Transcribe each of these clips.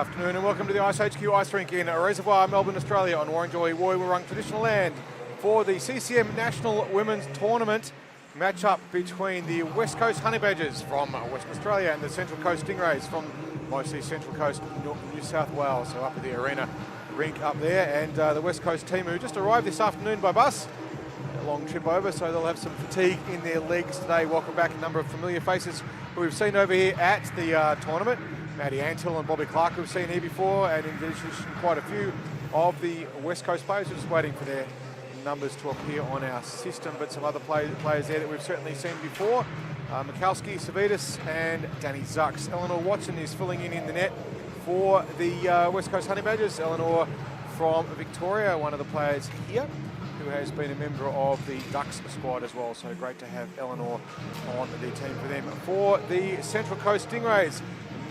afternoon and welcome to the iceHQ ice rink in Reservoir, Melbourne, Australia on Warranjoy Woiwurrung traditional land for the CCM National Women's Tournament match-up between the West Coast Honeybadgers from Western Australia and the Central Coast Stingrays from mostly Central Coast, New South Wales, so up at the arena rink up there. And the West Coast team who just arrived this afternoon by bus, a long trip over, so they'll have some fatigue in their legs today. Welcome back a number of familiar faces who we've seen over here at the tournament. Maddie Antill and Bobby Clark, who we've seen here before, and in addition quite a few of the West Coast players who are just waiting for their numbers to appear on our system, but some other players there that we've certainly seen before. Mikowski, Savitas and Danny Zucks. Eleanor Watson is filling in the net for the West Coast Honeybadgers. Eleanor from Victoria, one of the players here, who has been a member of the Ducks squad as well, so great to have Eleanor on the team for them. For the Central Coast Stingrays,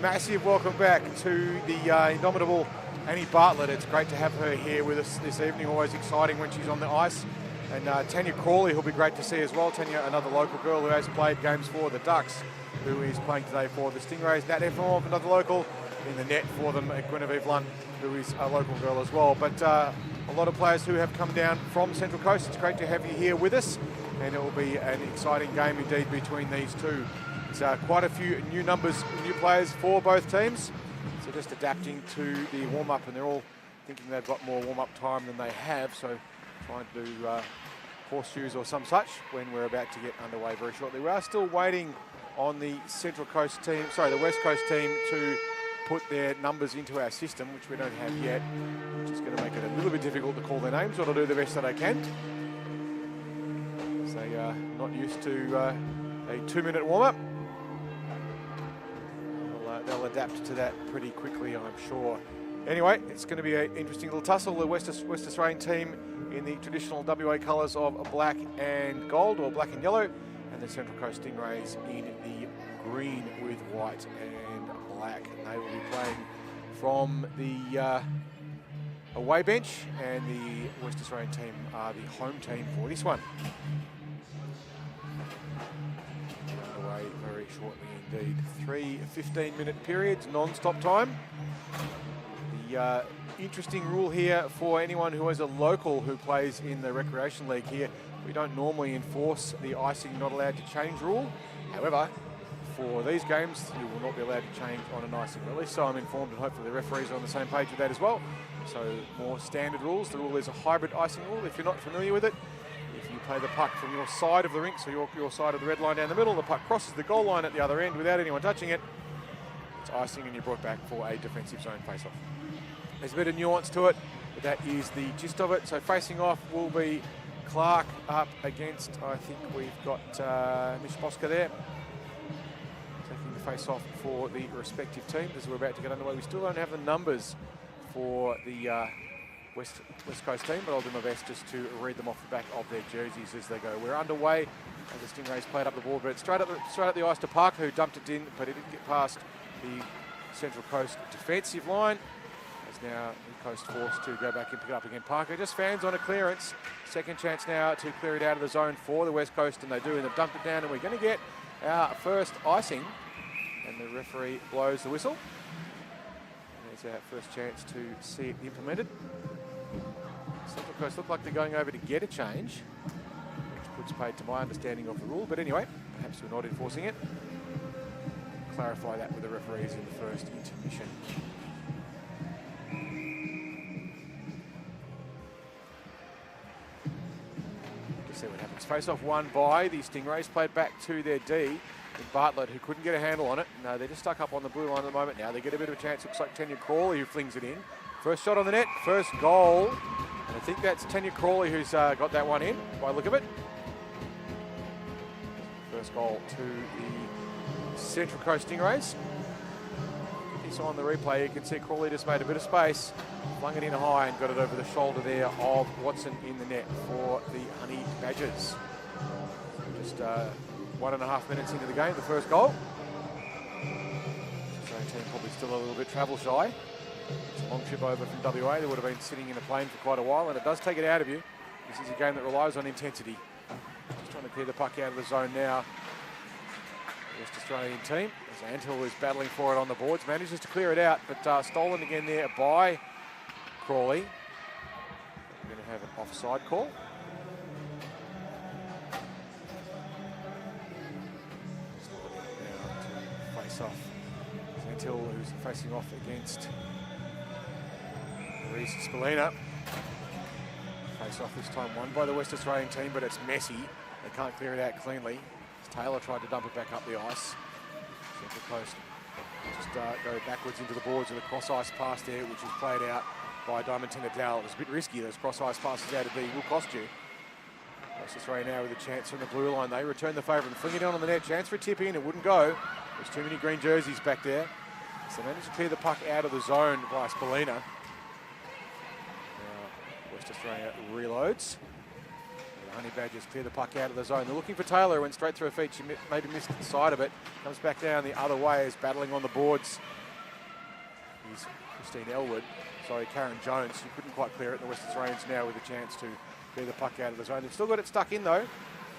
massive welcome back to the indomitable Annie Bartlett. It's great to have her here with us this evening, always exciting when she's on the ice. And Tanya Crawley, who'll be great to see as well. Tanya, another local girl who has played games for the Ducks, who is playing today for the Stingrays. Nat Efremov, another local in the net for them. Guinevere Lund, who is a local girl as well. But a lot of players who have come down from Central Coast. It's great to have you here with us, and it will be an exciting game indeed between these two. It's quite a few new numbers, new players for both teams. So just adapting to the warm-up, and they're all thinking they've got more warm-up time than they have. So trying to do horseshoes or some such when we're about to get underway very shortly. We are still waiting on the Central Coast team, sorry, the West Coast team to put their numbers into our system, which we don't have yet, which is going to make it a little bit difficult to call their names, but I'll do the best that I can. So they are not used to a 2-minute warm-up. They'll adapt to that pretty quickly, I'm sure. Anyway, it's going to be an interesting little tussle. The West Australian team in the traditional WA colours of black and gold, or black and yellow, and the Central Coast Stingrays in the green with white and black. They will be playing from the away bench, and the West Australian team are the home team for this one. Away very shortly indeed. 3 15-minute periods, non-stop time. The interesting rule here for anyone who is a local who plays in the Recreation League here, we don't normally enforce the icing not allowed to change rule. However, for these games, you will not be allowed to change on an icing release, so I'm informed, and hopefully the referees are on the same page with that as well. So more standard rules. The rule is a hybrid icing rule. If you're not familiar with it, if you play the puck from your side of the rink, so your side of the red line down the middle, the puck crosses the goal line at the other end without anyone touching it, it's icing and you're brought back for a defensive zone face-off. There's a bit of nuance to it, but that is the gist of it. So facing off will be Clark up against, I think we've got Mish Boska there, taking the face-off for the respective teams as we're about to get underway. We still don't have the numbers for the West Coast team, but I'll do my best just to read them off the back of their jerseys as they go. We're underway as the Stingrays played up the ball, but straight up the ice to Parker, who dumped it in, but he didn't get past the Central Coast defensive line. As now the Coast forced to go back and pick it up again. Parker just fans on a clearance. Second chance now to clear it out of the zone for the West Coast, and they do, and they've dumped it down, and we're going to get our first icing, and the referee blows the whistle. And there's our first chance to see it implemented. Central Coast look like they're going over to get a change, which puts paid to my understanding of the rule, but anyway, perhaps we're not enforcing it. Clarify that with the referees in the first intermission. See what happens. Face-off won by the Stingrays, played back to their D in Bartlett, who couldn't get a handle on it. No, they're just stuck up on the blue line at the moment now. They get a bit of a chance. Looks like Tanya Crawley who flings it in. First shot on the net, first goal. And I think that's Tanya Crawley who's got that one in, by the look of it. First goal to the Central Coast Stingrays. This on the replay, you can see Crawley just made a bit of space, flung it in high and got it over the shoulder there of Watson in the net for the Honeybadgers. Just 1.5 minutes into the game, the first goal. The Australian team probably still a little bit travel shy. It's a long trip over from WA. They would have been sitting in a plane for quite a while, and it does take it out of you. This is a game that relies on intensity. Just trying to clear the puck out of the zone now. West Australian team, as Sandhill is battling for it on the boards, manages to clear it out, but stolen again there by Crawley. We're going to have an offside call. Now to face off. Sandhill, who's facing off against Reese Spallina. Face off this time won by the West Australian team, but it's messy. They can't clear it out cleanly. Taylor tried to dump it back up the ice. Central Coast just go backwards into the boards with a cross ice pass there, which is played out by Diamantina Dowell. It was a bit risky, those cross ice passes out of B will cost you. West Australia now with a chance from the blue line. They return the favour and fling it down on the net. Chance for a tip in, it wouldn't go. There's too many green jerseys back there. So they managed to clear the puck out of the zone by Spallina. Now West Australia reloads. The Honeybadgers clear the puck out of the zone. They're looking for Taylor, who went straight through her feet. She maybe missed the side of it. Comes back down the other way, is battling on the boards. He's Christine Elwood. Sorry, Karen Jones. She couldn't quite clear it. The West Australians now with a chance to clear the puck out of the zone. They've still got it stuck in though.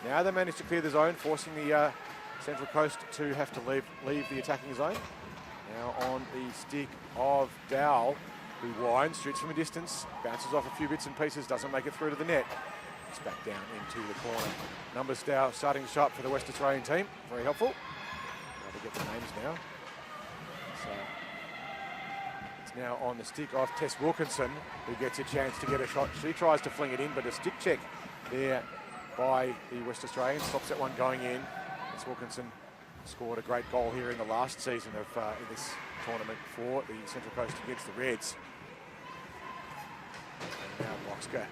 Now they managed to clear the zone, forcing the Central Coast to have to leave the attacking zone. Now on the stick of Dowell, who winds, shoots from a distance, bounces off a few bits and pieces, doesn't make it through to the net. It's back down into the corner. Numbers now starting to shot for the West Australian team. Very helpful. Now to get the names now. So it's now on the stick of Tess Wilkinson, who gets a chance to get a shot. She tries to fling it in, but a stick check there by the West Australians stops that one going in. Tess Wilkinson scored a great goal here in the last season of in this tournament for the Central Coast against the Reds. And now Boxker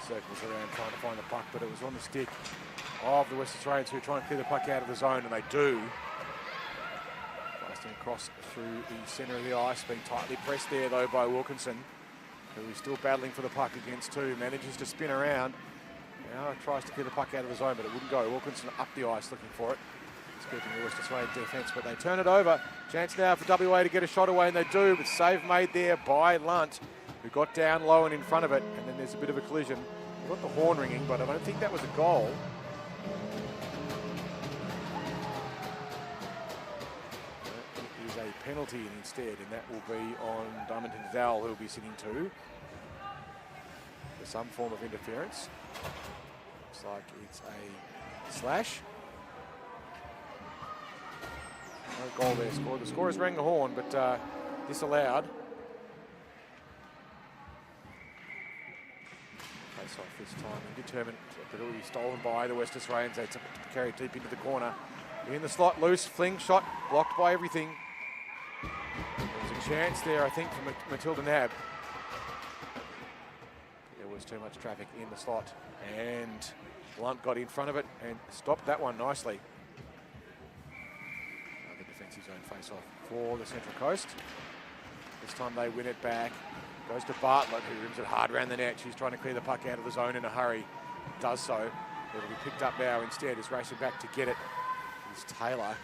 circles around trying to find the puck, but it was on the stick of the West Australians who are trying to clear the puck out of the zone, and they do. Blasting across through the centre of the ice, being tightly pressed there though by Wilkinson, who is still battling for the puck against two, manages to spin around. Now tries to clear the puck out of the zone, but it wouldn't go. Wilkinson up the ice looking for it. It's keeping the West Australian defence, but they turn it over. Chance now for WA to get a shot away, and they do, but save made there by Lunt, who got down low and in front of it, and then there's a bit of a collision. We've got the horn ringing, but I don't think that was a goal. It is a penalty instead, and that will be on Diamantina Dowell, who will be sitting two for some form of interference. Looks like it's a slash. No goal there scored. The scorers rang the horn, but disallowed. Face off this time, indeterminate, but it will be stolen by the West Australians. They carry it deep into the corner. In the slot, loose, fling shot, blocked by everything. There was a chance there, I think, for Matilda Nab. There was too much traffic in the slot, and Blunt got in front of it and stopped that one nicely. Another defensive zone face-off for the Central Coast. This time they win it back. Goes to Bartlett, who rims it hard around the net. She's trying to clear the puck out of the zone in a hurry. Does so. It'll be picked up now instead. Is racing back to get it. Is Taylor.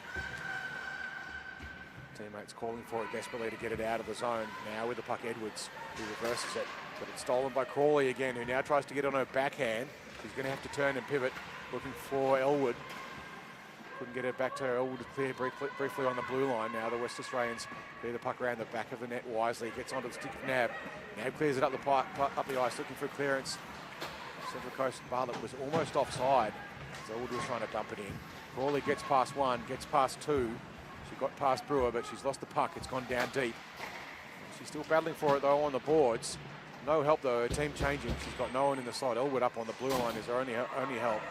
Teammates calling for it desperately to get it out of the zone. Now with the puck, Edwards, who reverses it. But it's stolen by Crawley again, who now tries to get on her backhand. She's going to have to turn and pivot, looking for Elwood. Couldn't get it back to her. Elwood to clear briefly on the blue line. Now the West Australians clear the puck around the back of the net wisely. Gets onto the stick of Nab. Nab clears it up the ice, looking for clearance. Central Coast Bartlett was almost offside. Elwood was trying to dump it in. Crawley gets past one, gets past two. She got past Brewer, but she's lost the puck. It's gone down deep. She's still battling for it though on the boards. No help though. Her team changing. She's got no one in the slot. Elwood up on the blue line is her only help.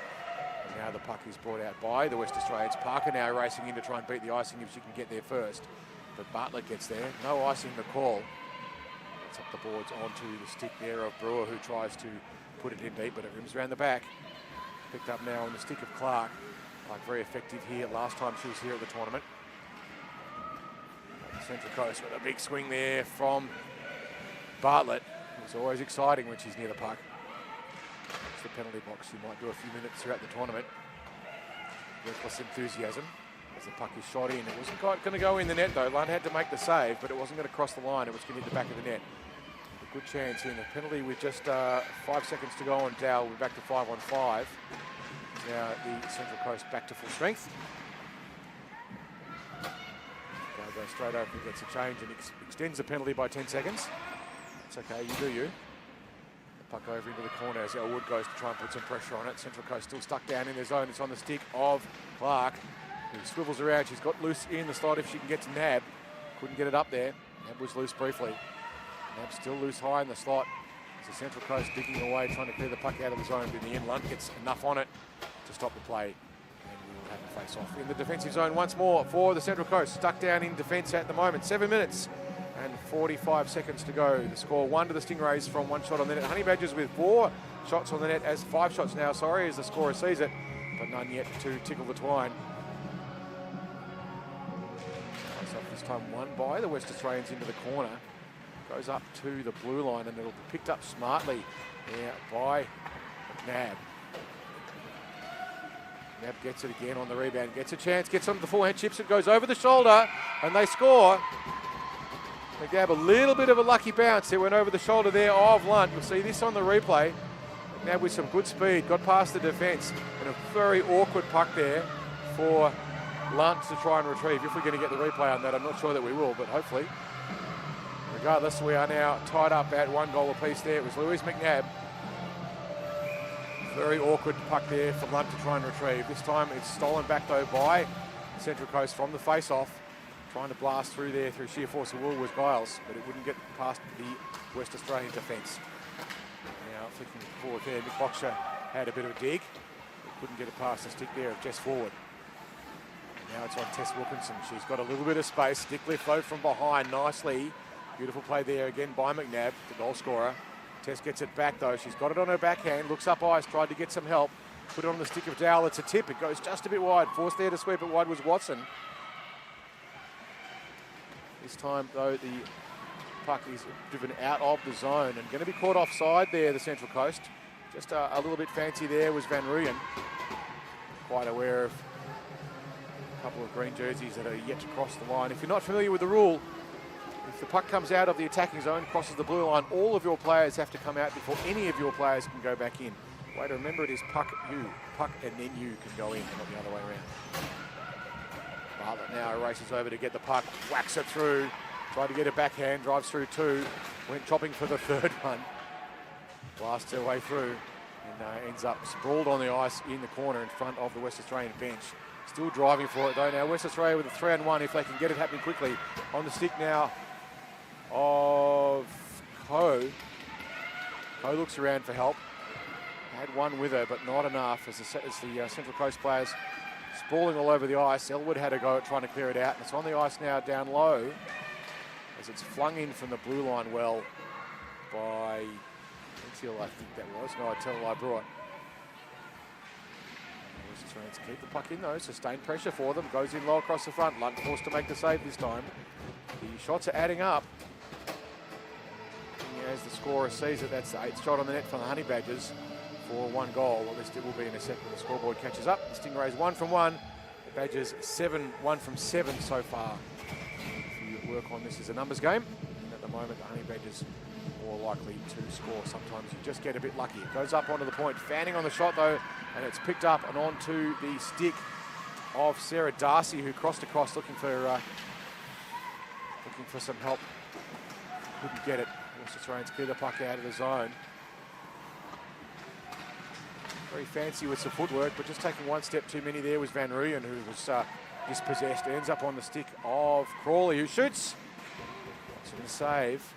And now the puck is brought out by the West Australians. Parker now racing in to try and beat the icing if she can get there first. But Bartlett gets there. No icing the call. Gets up the boards onto the stick there of Brewer, who tries to put it in deep, but it rims around the back. Picked up now on the stick of Clark. Clark very effective here. Last time she was here at the tournament. Central Coast with a big swing there from Bartlett. It's always exciting when she's near the puck. It's the penalty box. She might do a few minutes throughout the tournament. Reckless enthusiasm as the puck is shot in. It wasn't quite going to go in the net though. Lunt had to make the save, but it wasn't going to cross the line. It was going to hit the back of the net. A good chance here. And the penalty with just 5 seconds to go on Dowell. We're back to 5-on-5. Now the Central Coast back to full strength. So straight over gets a change and extends the penalty by 10 seconds. It's okay, you do you. The puck over into the corner as Elwood goes to try and put some pressure on it. Central Coast still stuck down in their zone. It's on the stick of Clark, who swivels around. She's got loose in the slot if she can get to Nab. Couldn't get it up there. Nab was loose briefly. Nab still loose high in the slot. As the Central Coast digging away, trying to clear the puck out of the zone. But in the end, Lunt gets enough on it to stop the play. And we will have a face-off in the defensive zone once more for the Central Coast. Stuck down in defence at the moment. 7 minutes and 45 seconds to go. The score 1 to the Stingrays from 1 shot on the net. Honeybadgers with 4 shots on the net, as 5 shots now, sorry, as the scorer sees it, but none yet to tickle the twine. So this time won by the West Australians into the corner. Goes up to the blue line and it'll be picked up smartly there by Nab. Nab gets it again on the rebound, gets a chance, gets on the forehand, chips it, goes over the shoulder, and they score. McNabb, a little bit of a lucky bounce. It went over the shoulder there of Lunt. We'll see this on the replay. McNabb with some good speed, got past the defence, and a very awkward puck there for Lunt to try and retrieve. If we're going to get the replay on that, I'm not sure that we will, but hopefully. Regardless, we are now tied up at 1 goal apiece there. It was Louise McNabb. Very awkward puck there for Lunt to try and retrieve. This time it's stolen back though by Central Coast from the face-off. Trying to blast through there through sheer force of will was Giles, but it wouldn't get past the West Australian defence. Now flicking forward there, Nick Boxer had a bit of a dig, but couldn't get it past the stick there of Jess Forward. And now it's on Tess Wilkinson. She's got a little bit of space. Stick lift low from behind nicely. Beautiful play there again by McNabb, the goal scorer. Tess gets it back though. She's got it on her backhand, looks up ice, tried to get some help. Put it on the stick of Dowell. It's a tip. It goes just a bit wide. Forced there to sweep it wide was Watson. This time, though, the puck is driven out of the zone and going to be caught offside there, the Central Coast. Just a little bit fancy there was Van Rooyen. Quite aware of a couple of green jerseys that are yet to cross the line. If you're not familiar with the rule, if the puck comes out of the attacking zone, crosses the blue line, all of your players have to come out before any of your players can go back in. Way to remember it is puck and then you can go in, not the other way around. Bartlett now races over to get the puck, whacks it through, tried to get a backhand, drives through 2, went chopping for the 3rd one. Blasts her way through and ends up sprawled on the ice in the corner in front of the West Australian bench. Still driving for it though now. West Australia with a 3-on-1 if they can get it happening quickly. On the stick now of Coe. Coe looks around for help. Had one with her, but not enough as the Central Coast players sprawling all over the ice. Elwood had a go at trying to clear it out, and it's on the ice now down low as it's flung in from the blue line well by Until I think that was. No, I tell a lie, Brewer. West Australians keep the puck in though, sustained pressure for them, goes in low across the front. Lunt forced to make the save this time. The shots are adding up. And as the scorer sees it, that's the 8th shot on the net from the Honeybadgers for 1 goal. Well, this will be in a second when the scoreboard catches up. The Stingrays 1 from 1. The Badgers 1 from 7 so far. If you work on this as a numbers game, and at the moment the Honeybadgers more likely to score. Sometimes you just get a bit lucky. It goes up onto the point, fanning on the shot though, and it's picked up and onto the stick of Sarah Darcy, who crossed across looking for some help. Couldn't get it. West Australians clear the puck out of the zone. Very fancy with some footwork, but just taking one step too many there was Van Rooyen, who was dispossessed. Ends up on the stick of Crawley, who shoots. Watson the save.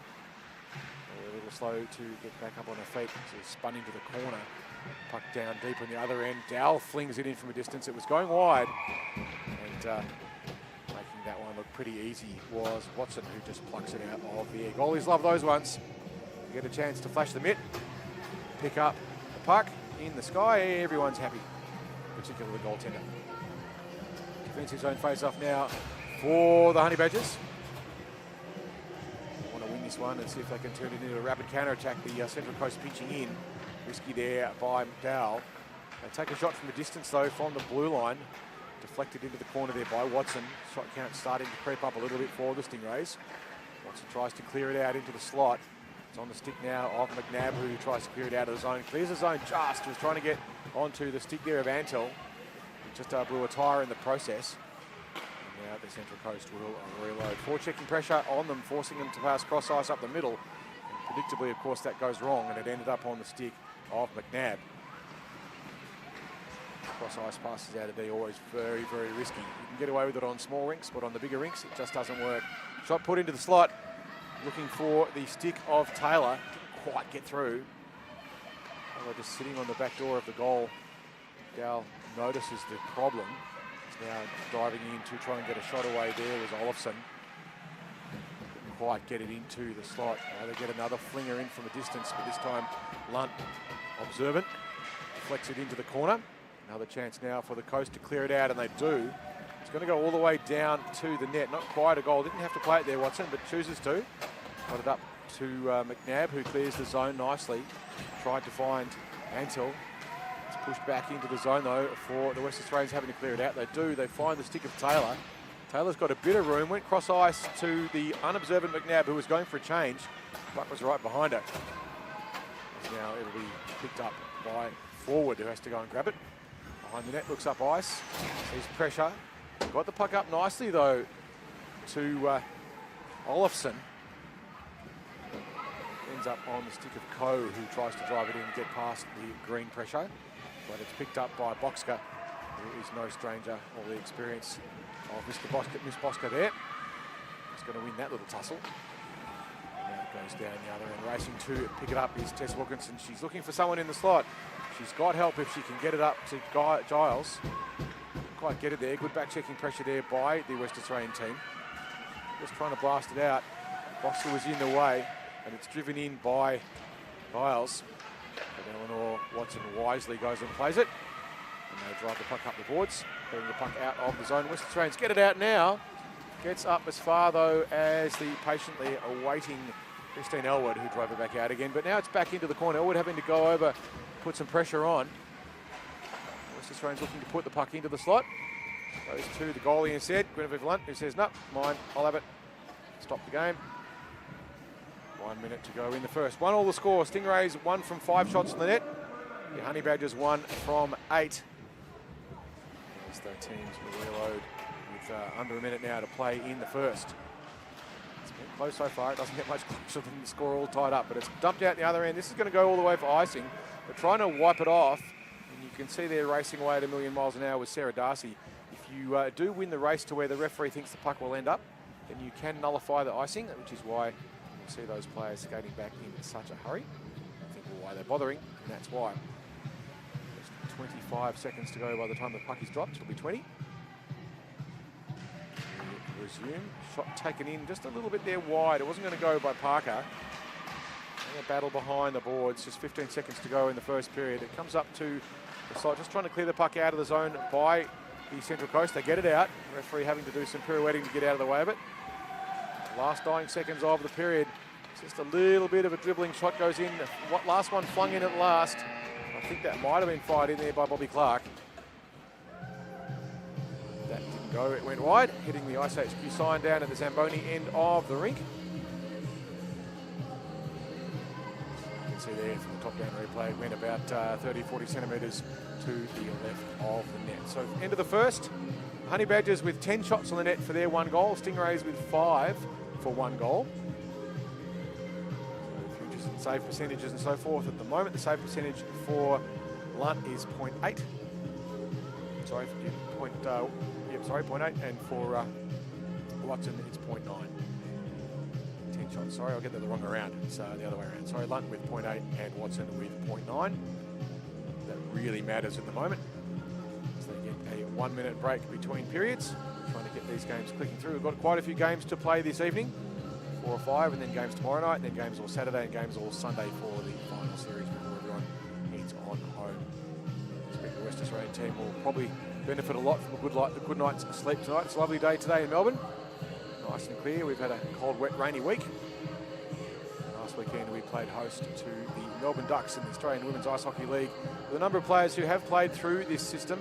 A little slow to get back up on her feet. So spun into the corner. Puck down deep on the other end. Dowell flings it in from a distance. It was going wide. And making that one look pretty easy was Watson, who just plucks it out of the air. Goalies love those ones. You get a chance to flash the mitt, pick up the puck in the sky, everyone's happy, particularly the goaltender. Defensive zone face-off now for the Honeybadgers. Want to win this one and see if they can turn it into a rapid counter-attack. The Central Coast pinching in. Risky there by McDowell. They take a shot from a distance though from the blue line. Deflected into the corner there by Watson. Shot count starting to creep up a little bit for the Stingrays. Watson tries to clear it out into the slot. It's on the stick now of McNabb, who tries to clear it out of the zone. Clears the zone just. Was trying to get onto the stick there of Antel. He just blew a tyre in the process. And Now the Central Coast will reload. Forechecking pressure on them, forcing them to pass cross ice up the middle. And predictably, of course, that goes wrong, and it ended up on the stick of McNabb. Cross ice passes out of D, always very, very risky. You can get away with it on small rinks, but on the bigger rinks, it just doesn't work. Shot put into the slot, looking for the stick of Taylor. Didn't quite get through. Taylor just sitting on the back door of the goal. Gal notices the problem. He's now driving in to try and get a shot away. There was Olofsson. Couldn't quite get it into the slot. Now they get another flinger in from a distance, but this time Lunt, observant, deflects it into the corner. Another chance now for the Coast to clear it out, and they do. It's going to go all the way down to the net. Not quite a goal. Didn't have to play it there, Watson, but chooses to. Got it up to McNabb, who clears the zone nicely. Tried to find Antil. It's pushed back into the zone, though, for the West Australians having to clear it out. They do. They find the stick of Taylor. Taylor's got a bit of room. Went cross ice to the unobservant McNabb, who was going for a change. Buck was right behind her. Now it'll be picked up by forward, who has to go and grab it. Behind the net, looks up ice, sees pressure. Got the puck up nicely, though, to Olofsson. Ends up on the stick of Coe, who tries to drive it in and get past the green pressure. But it's picked up by Boxker, who is no stranger, all the experience of Miss Boxker there. He's going to win that little tussle. And now it goes down the other end. Racing to pick it up is Tess Wilkinson. She's looking for someone in the slot. She's got help if she can get it up to Giles. Couldn't quite get it there. Good back-checking pressure there by the West Australian team. Just trying to blast it out. Boxer was in the way, and it's driven in by Giles. But Eleanor Watson wisely goes and plays it. And they drive the puck up the boards, putting the puck out of the zone. West Australians get it out now. Gets up as far, though, as the patiently awaiting Christine Elwood, who drove it back out again. But now it's back into the corner. Elwood having to go over, put some pressure on. West Australians looking to put the puck into the slot. Goes to the goalie instead, Guinevere Lunt, who says, no, mine, I'll have it. Stop the game. 1 minute to go in the first. 1-1 the score. Stingrays 1 from 5 shots on the net. The Honeybadgers 1 from 8. As the teams will reload with under a minute now to play in the first. It's been close so far. It doesn't get much closer than the score all tied up, but it's dumped out the other end. This is going to go all the way for icing. They're trying to wipe it off, and you can see they're racing away at 1,000,000 miles an hour with Sarah Darcy. If you do win the race to where the referee thinks the puck will end up, then you can nullify the icing, which is why you see those players skating back in such a hurry. I think why they're bothering, and that's why. Just 25 seconds to go by the time the puck is dropped. It'll be 20. Resume. Shot taken in just a little bit there wide. It wasn't going to go by Parker. And a battle behind the boards. Just 15 seconds to go in the first period. It comes up to the slot, just trying to clear the puck out of the zone by the Central Coast. They get it out. Referee having to do some pirouetting to get out of the way of it. Last dying seconds of the period. Just a little bit of a dribbling shot goes in. What last one flung in at last. I think that might have been fired in there by Bobby Clark. That didn't go. It went wide, hitting the iceHQ sign down at the Zamboni end of the rink. You can see there from the top-down replay, it went about 30-40 centimetres to the left of the net. So end of the first, Honeybadgers with 10 shots on the net for their 1 goal. Stingrays with 5 for 1 goal. So futures and save percentages and so forth. At the moment, the save percentage for Lunt is 0.8. Sorry, 0.8, and for Watson it's 0.9. 10 shots. Sorry, I'll get that the wrong way around. It's the other way around. Sorry, Lunt with 0.8 and Watson with 0.9. That really matters at the moment. So they get a 1 minute break between periods. Trying to get these games clicking through. We've got quite a few games to play this evening. 4 or 5, and then games tomorrow night, and then games all Saturday, and games all Sunday for the final series before everyone heads on home. I expect the West Australian team will probably benefit a lot from a good night's sleep tonight. It's a lovely day today in Melbourne. Nice and clear. We've had a cold, wet, rainy week. Last weekend we played host to the Melbourne Ducks in the Australian Women's Ice Hockey League. With a number of players who have played through this system,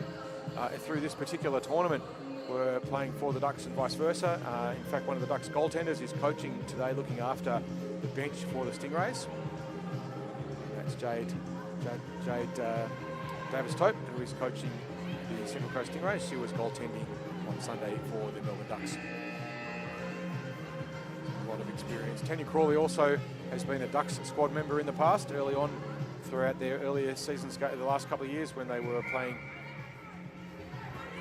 through this particular tournament, were playing for the Ducks and vice versa. In fact, one of the Ducks goaltenders is coaching today, looking after the bench for the Stingrays. That's Jade Davis-Tope, who is coaching the Central Coast Stingrays. She was goaltending on Sunday for the Melbourne Ducks. A lot of experience. Tanya Crawley also has been a Ducks squad member in the past, early on throughout their earlier seasons, the last couple of years when they were playing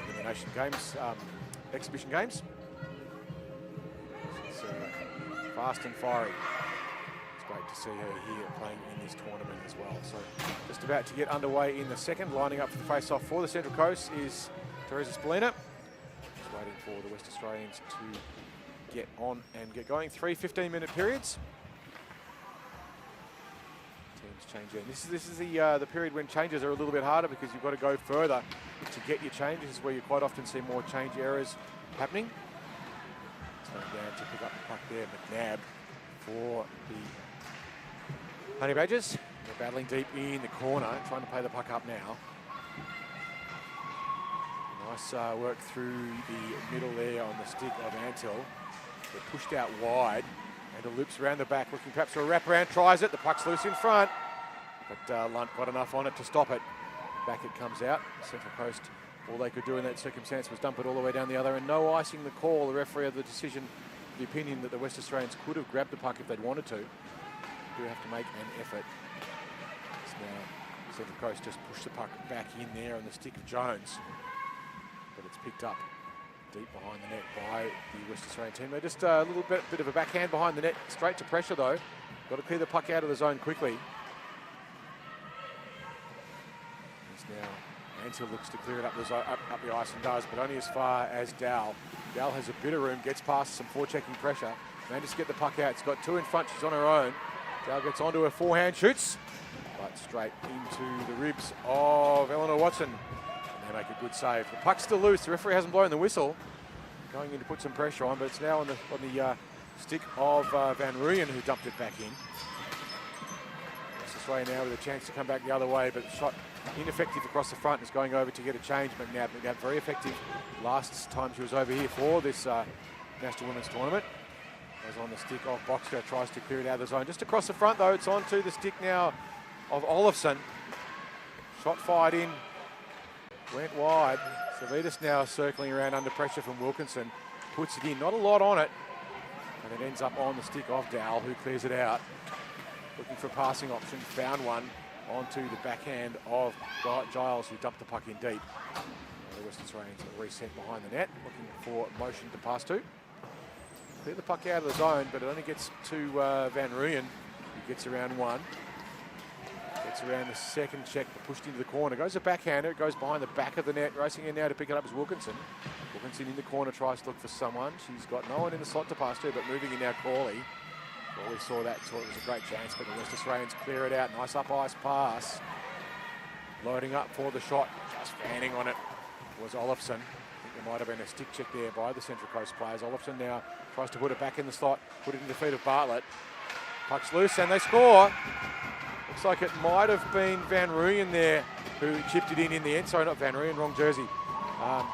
in the Nation Games, exhibition games. She's fast and fiery. It's great to see her here playing in this tournament as well. So just about to get underway in the second. Lining up for the face-off for the Central Coast is Teresa Spallina. Just waiting for the West Australians to get on and get going. 3 15-minute periods. Teams change in. This is the period when changes are a little bit harder because you've got to go further to get your changes. This is where you quite often see more change errors happening. Coming down to pick up the puck there, McNabb for the Honeybadgers. They're battling deep in the corner, trying to play the puck up now. Nice work through the middle there on the stick of Antill. They're pushed out wide, and it loops around the back, looking perhaps for a wraparound, tries it, the puck's loose in front, but Lunt got enough on it to stop it. Back it comes out. Central Coast, all they could do in that circumstance was dump it all the way down the other end. No icing the call. The referee had the decision, the opinion that the West Australians could have grabbed the puck if they'd wanted to. Do have to make an effort. It's now Central Coast just push the puck back in there on the stick of Jones, but it's picked up deep behind the net by the West Australian team. They're just a little bit of a backhand behind the net, straight to pressure though. Got to clear the puck out of the zone quickly. It's now Antill looks to clear it up the ice and does, but only as far as Dow. Dow has a bit of room, gets past some forechecking pressure, manages to get the puck out. It's got two in front, she's on her own. Dow gets onto her forehand, shoots, but straight into the ribs of Eleanor Watson. And they make a good save. The puck's still loose, the referee hasn't blown the whistle. Going in to put some pressure on, but it's now on the stick of Van Rooyen, who dumped it back in. West Australia now with a chance to come back the other way, but shot ineffective across the front, is going over to get a change. McNabb very effective last time she was over here for this National Women's Tournament. Goes on the stick of Boxer, tries to clear it out of the zone. Just across the front though, it's onto the stick now of Olofsson. Shot fired in, went wide. Savitas now circling around under pressure from Wilkinson. Puts it in, not a lot on it. And it ends up on the stick of Dowell, who clears it out. Looking for a passing option, found one onto the backhand of Giles, who dumped the puck in deep. The West Australians reset behind the net, looking for motion to pass to. Clear the puck out of the zone, but it only gets to Van Rooyen, who gets around one. Gets around the second check, pushed into the corner. Goes a backhander, it goes behind the back of the net. Racing in now to pick it up is Wilkinson. Wilkinson in the corner, tries to look for someone. She's got no one in the slot to pass to, but moving in now Crawley. Crawley saw that, thought it was a great chance, but the West Australians clear it out. Nice up ice pass. Loading up for the shot, just fanning on it was Olofsson. I think there might have been a stick check there by the Central Coast players. Olofsson now tries to put it back in the slot, put it in the feet of Bartlett. Puck's loose and they score. Looks like it might have been Van Rooyen there who chipped it in the end. Sorry, not Van Rooyen, wrong jersey. I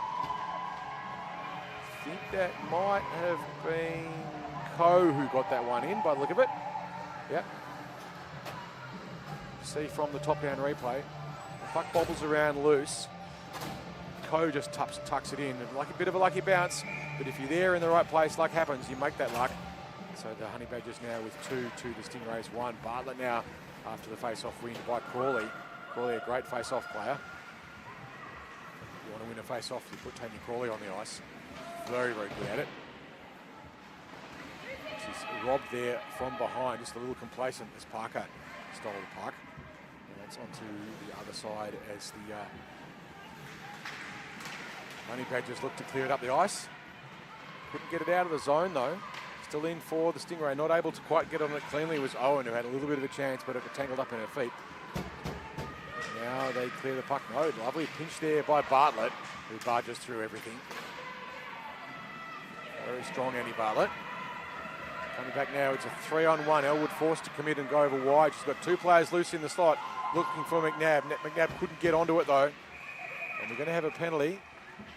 think that might have been Coe who got that one in by the look of it. Yep. See from the top-down replay, the puck bobbles around loose. Coe just tucks it in, like a bit of a lucky bounce. But if you're there in the right place, luck happens, you make that luck. So the Honeybadgers now with 2 to the Stingrays 1. Bartlett now after the face-off win by Crawley. Crawley, a great face-off player. If you want to win a face-off, you put Tanya Crawley on the ice. Very, very good at it. She's robbed there from behind, just a little complacent as Parker stole the puck. And that's onto the other side as the Honeybadgers look to clear it up the ice. Couldn't get it out of the zone though. Still in for the Stingray, not able to quite get on it cleanly was Owen, who had a little bit of a chance, but it got tangled up in her feet. Now they clear the puck. No, lovely pinch there by Bartlett, who barges through everything. Very strong Annie Bartlett. Coming back now, it's a 3-on-1. Elwood forced to commit and go over wide. She's got 2 players loose in the slot, looking for McNabb. McNabb couldn't get onto it though. And we're going to have a penalty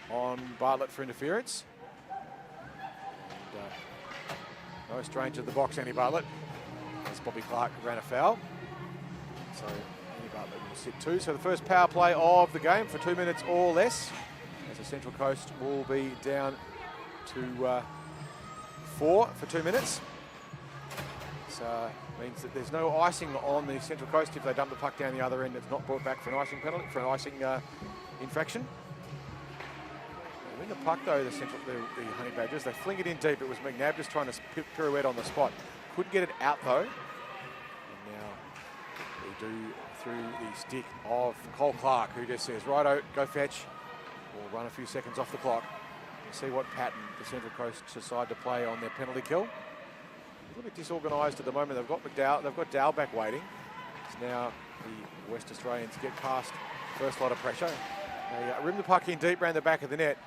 on Bartlett for interference. No stranger to the box, Annie Bartlett. As Bobby Clark ran a foul. So Annie Bartlett will sit 2. So the first power play of the game for 2 minutes or less. As as the Central Coast will be down to 4 for 2 minutes. So means that there's no icing on the Central Coast. If they dump the puck down the other end, it's not brought back for an icing penalty, for an icing infraction. They win the puck though, the Honeybadgers. They fling it in deep. It was McNabb just trying to pirouette on the spot. Couldn't get it out though. And now they do through the stick of Cole Clark, who just says, righto, go fetch. We'll run a few seconds off the clock and see what pattern the Central Coast decide to play on their penalty kill. A little bit disorganised at the moment. They've got Dalback waiting. So now the West Australians get past first lot of pressure. They rim the puck in deep around the back of the net.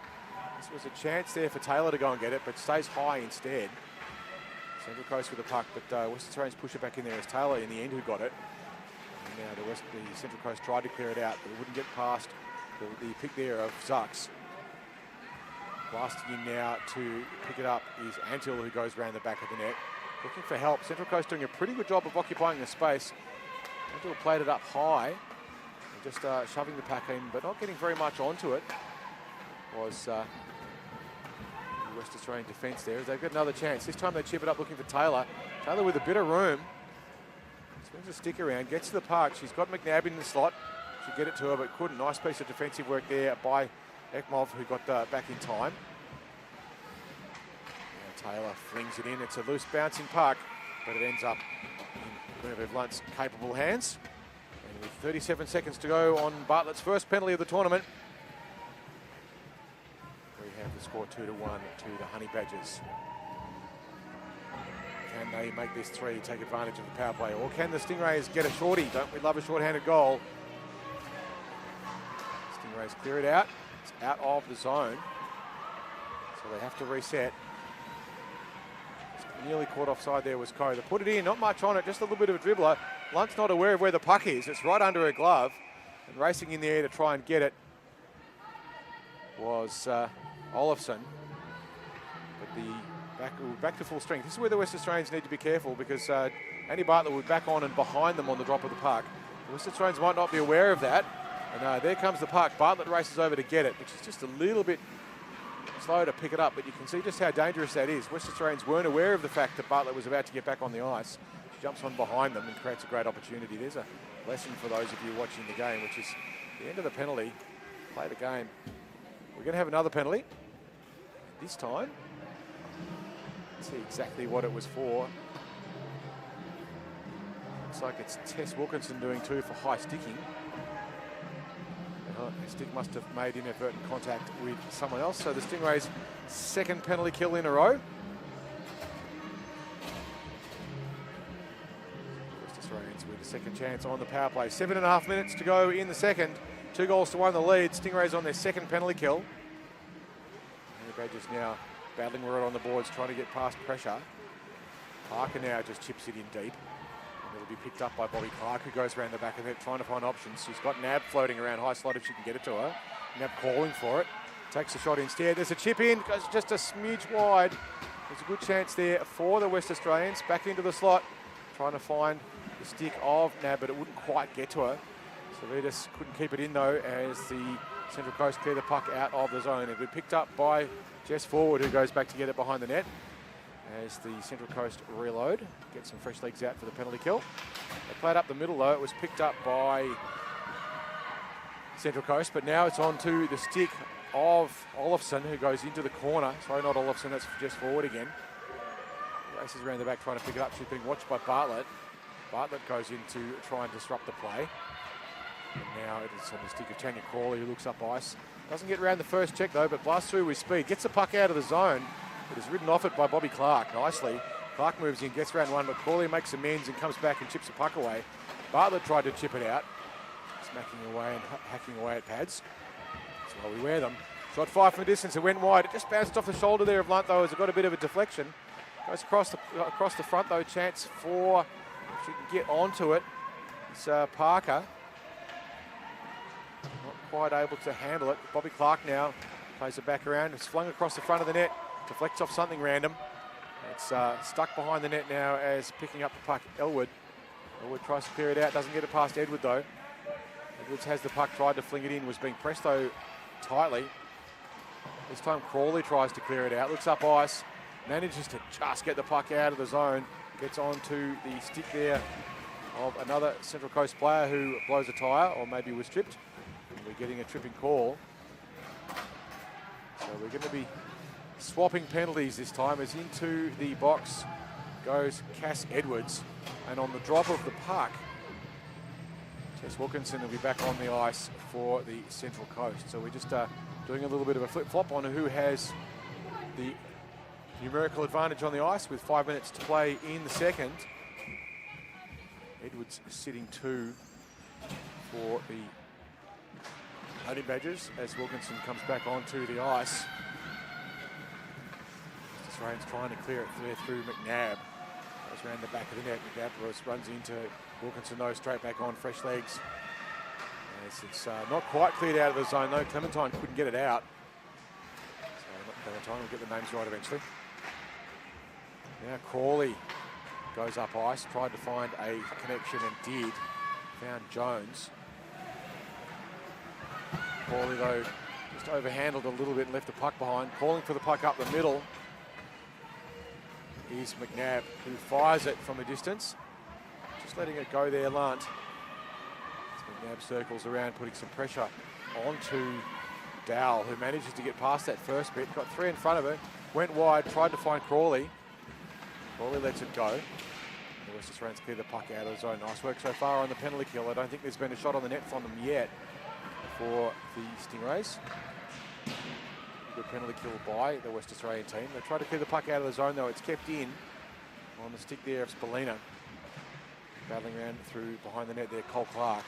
This was a chance there for Taylor to go and get it, but stays high instead. Central Coast with the puck, but West Australians push it back in there. As Taylor in the end who got it. And now the Central Coast tried to clear it out, but it wouldn't get past the pick there of Zucks. Blasting in now to pick it up is Antil, who goes around the back of the net. Looking for help. Central Coast doing a pretty good job of occupying the space. Antil played it up high, and just shoving the pack in, but not getting very much onto it. Was the West Australian defence there. They've got another chance. This time they chip it up looking for Taylor. Taylor with a bit of room. Swings a stick around, gets to the puck. She's got McNabb in the slot. Should get it to her, but couldn't. Nice piece of defensive work there by Ekmov, who got back in time. Now Taylor flings it in. It's a loose bouncing puck, but it ends up in Guinevere Blunt's capable hands. And with 37 seconds to go on Bartlett's first penalty of the tournament, we have the score 2-1 to the Honeybadgers. Can they make this 3, take advantage of the power play, or can the Stingrays get a shorty? Don't we love a short-handed goal? Stingrays clear it out. It's out of the zone, so they have to reset. Nearly caught offside there was Coe. They put it in, not much on it, just a little bit of a dribbler. Lunt's not aware of where the puck is. It's right under her glove, and racing in the air to try and get it was Olofsson. But back to full strength. This is where the West Australians need to be careful, because Andy Bartlett will back on and behind them on the drop of the puck. The West Australians might not be aware of that. And there comes the puck. Bartlett races over to get it, which is just a little bit slow to pick it up, but you can see just how dangerous that is. West Australians weren't aware of the fact that Bartlett was about to get back on the ice. She jumps on behind them and creates a great opportunity. There's a lesson for those of you watching the game, which is the end of the penalty. Play the game. We're going to have another penalty. This time, see exactly what it was for. Looks like it's Tess Wilkinson doing 2 for high sticking. Stick must have made inadvertent contact with someone else. So the Stingrays' second penalty kill in a row. West Australians with a second chance on the power play. 7.5 minutes to go in the second. 2 goals to 1 the lead. Stingrays on their second penalty kill. And the Badgers now battling with it on the boards, trying to get past pressure. Parker now just chips it in deep. It'll be picked up by Bobby Clark, who goes around the back of it, trying to find options. She's got Nab floating around high slot if she can get it to her. Nab calling for it. Takes a shot instead. There's a chip in, goes just a smidge wide. There's a good chance there for the West Australians. Back into the slot, trying to find the stick of Nab, but it wouldn't quite get to her. Savitas couldn't keep it in though, as the Central Coast clear the puck out of the zone. It'll be picked up by Jess Forward, who goes back to get it behind the net. As the Central Coast reload, get some fresh legs out for the penalty kill. They played up the middle though, it was picked up by Central Coast, but now it's on to the stick of Olofsson, who goes into the corner. Sorry, not Olofsson, that's just Forward again. Races around the back trying to pick it up. She's being watched by Bartlett. Bartlett goes in to try and disrupt the play. And now it's on the stick of Tanya Crawley, who looks up ice. Doesn't get around the first check though, but blasts through with speed. Gets the puck out of the zone. It is ridden off it by Bobby Clark nicely. Clark moves in, gets around one, but Crawley makes amends and comes back and chips the puck away. Bartlett tried to chip it out, smacking away and hacking away at pads. That's why we wear them. Shot 5 from the distance, it went wide. It just bounced off the shoulder there of Lunt though, as it got a bit of a deflection. Goes across the front though, chance for, if she can get onto it, it's Parker. Not quite able to handle it. Bobby Clark now plays it back around. It's flung across the front of the net. Deflects off something random. It's stuck behind the net now as picking up the puck, Elwood. Elwood tries to clear it out, doesn't get it past Edward though. Edwards has the puck, tried to fling it in, was being pressed though tightly. This time Crawley tries to clear it out, looks up ice, manages to just get the puck out of the zone, gets onto the stick there of another Central Coast player who blows a tyre, or maybe was tripped. And we're getting a tripping call. So we're going to be swapping penalties this time, as into the box goes Cass Edwards. And on the drop of the puck, Tess Wilkinson will be back on the ice for the Central Coast. So we're just doing a little bit of a flip-flop on who has the numerical advantage on the ice with 5 minutes to play in the second. Edwards sitting 2 for the Honeybadgers as Wilkinson comes back onto the ice. Australians trying to clear it through McNabb. Goes around the back of the net. McNabb runs into Wilkinson, though, straight back on, fresh legs. As it's not quite cleared out of the zone, though. Clementine couldn't get it out. So not Clementine, we'll get the names right eventually. Now Crawley goes up ice, tried to find a connection and did. Found Jones. Crawley, though, just overhandled a little bit and left the puck behind. Calling for the puck up the middle is McNabb, who fires it from a distance. Just letting it go there, Lunt. As McNabb circles around, putting some pressure onto Dowell, who manages to get past that first bit. Got 3 in front of her, went wide, tried to find Crawley. Crawley lets it go. The West Australians clear the puck out of the zone. Nice work so far on the penalty kill. I don't think there's been a shot on the net from them yet for the Stingrays. Good penalty kill by the West Australian team. They try to clear the puck out of the zone, though. It's kept in on the stick there of Spallina. Battling around through behind the net there, Cole Clark.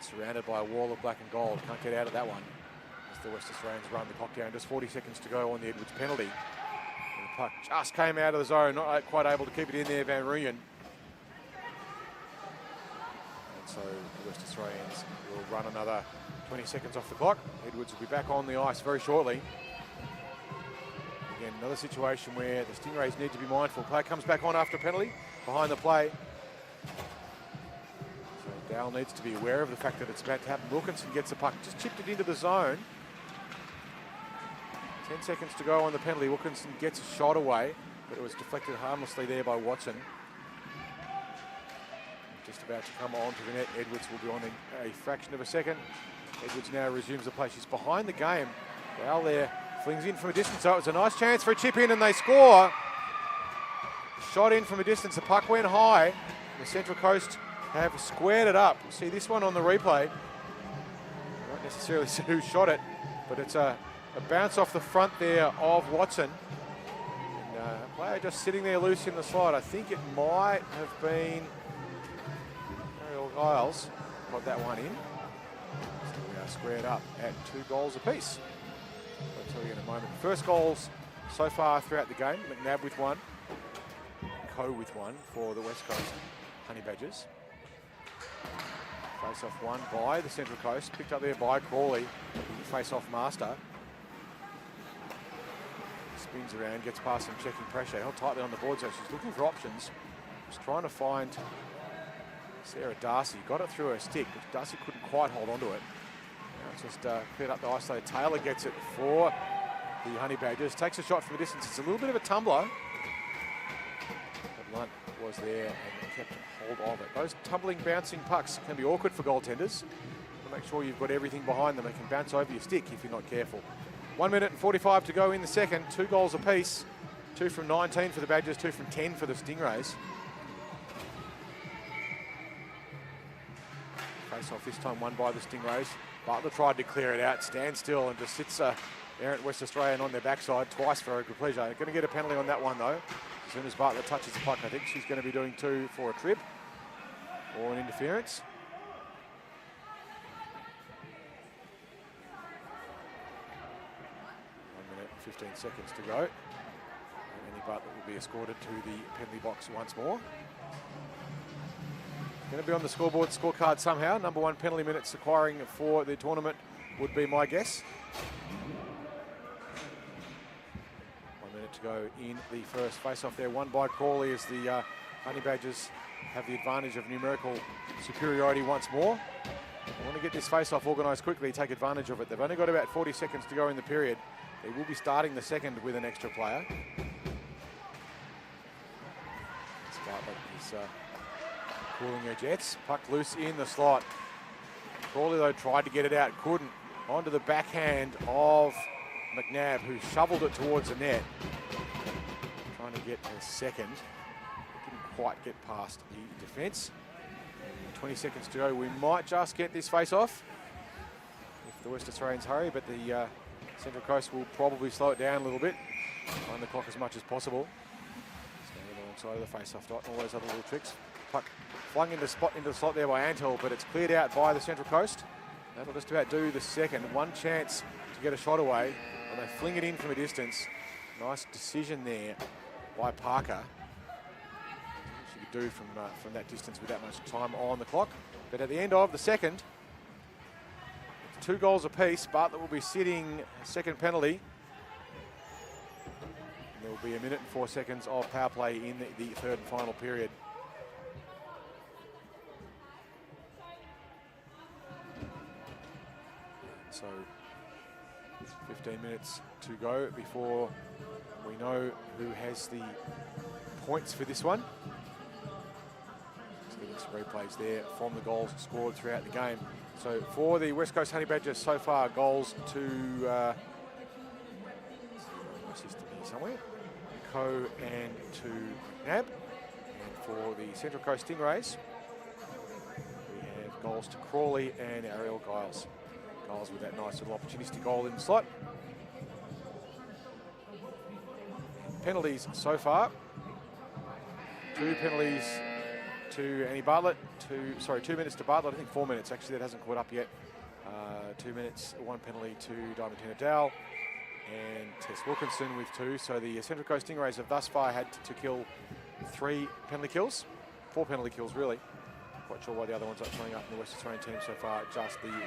Surrounded by a wall of black and gold. Can't get out of that one as the West Australians run the clock down. Just 40 seconds to go on the Edwards penalty. And the puck just came out of the zone. Not quite able to keep it in there, Van Rooyen. And so the West Australians will run another 20 seconds off the clock. Edwards will be back on the ice very shortly. Again, another situation where the Stingrays need to be mindful. Player comes back on after a penalty, behind the play. So Dowell needs to be aware of the fact that it's about to happen. Wilkinson gets the puck, just chipped it into the zone. 10 seconds to go on the penalty. Wilkinson gets a shot away, but it was deflected harmlessly there by Watson. Just about to come onto the net. Edwards will be on in a fraction of a second. Edwards now resumes the play. She's behind the game. Dowell there flings in from a distance. So it was a nice chance for a chip in, and they score. Shot in from a distance. The puck went high. The Central Coast have squared it up. We'll see this one on the replay. Not necessarily see who shot it, but it's a bounce off the front there of Watson. And a player just sitting there loose in the slide. I think it might have been Ariel Giles. Got that one in. So we are squared up at 2 goals apiece. I'll tell you in a moment. First goals so far throughout the game. McNabb with 1. Coe with 1 for the West Coast Honeybadgers. Face-off won by the Central Coast. Picked up there by Crawley. Face-off master. Spins around, gets past him, checking pressure. Held tightly on the board, so she's looking for options. Just trying to find Sarah Darcy. Got it through her stick, but Darcy couldn't quite hold onto it. Now it's just cleared up the ice. So Taylor gets it for the Honeybadgers. Takes a shot from a distance. It's a little bit of a tumbler. But Lunt was there and kept hold of it. Those tumbling, bouncing pucks can be awkward for goaltenders. Make sure you've got everything behind them. They can bounce over your stick if you're not careful. 1 minute and 45 to go in the second. 2 goals apiece. 2 from 19 for the Badgers, 2 from 10 for the Stingrays. Face off this time won by the Stingrays. Butler tried to clear it out, stands still and just sits errant West Australian on their backside twice for a good pleasure. Going to get a penalty on that one though. As soon as Butler touches the puck, I think she's going to be doing 2 for a trip or an interference. 15 seconds to go. And Annie Butler will be escorted to the penalty box once more. Going to be on the scoreboard scorecard somehow. Number 1 penalty minutes acquiring for the tournament would be my guess. 1 minute to go in the first face-off there. Won by Crawley as the Honeybadgers have the advantage of numerical superiority once more. They want to get this face-off organised quickly, take advantage of it. They've only got about 40 seconds to go in the period. He will be starting the second with an extra player. Bartlett is cooling her jets. Puck loose in the slot. Crawley, though, tried to get it out, couldn't. Onto the backhand of McNabb, who shoveled it towards the net. Trying to get a second. Didn't quite get past the defence. 20 seconds to go. We might just get this face-off if the West Australians hurry, but the Central Coast will probably slow it down a little bit. Run the clock as much as possible. Alongside of the face-off dot and all those other little tricks. Puck flung into the slot there by Antle, but it's cleared out by the Central Coast. That'll just about do the second. One chance to get a shot away, and they fling it in from a distance. Nice decision there by Parker. She could do from that distance with that much time on the clock. But at the end of the second, it's 2 goals apiece. Bartlett will be sitting second penalty. There will be 1 minute and 4 seconds of power play in the third and final period. So 15 minutes to go before we know who has the points for this one. Just getting some replays there from the goals scored throughout the game. So for the West Coast Honeybadgers so far, goals to somewhere. Coe and to McNabb. And for the Central Coast Stingrays, we have goals to Crawley and Ariel Giles. Giles with that nice little opportunistic goal in the slot. Penalties so far. 2 penalties to Annie Bartlett. 2 minutes to Bartlett. I think 4 minutes. Actually, that hasn't caught up yet. 2 minutes, 1 penalty to Diamantina Dowell. And Tess Wilkinson with 2. So the Central Coast Stingrays have thus far had to kill 3 penalty kills. 4 penalty kills, really. Quite sure why the other ones aren't showing up in the West Australian team so far. Just the 1.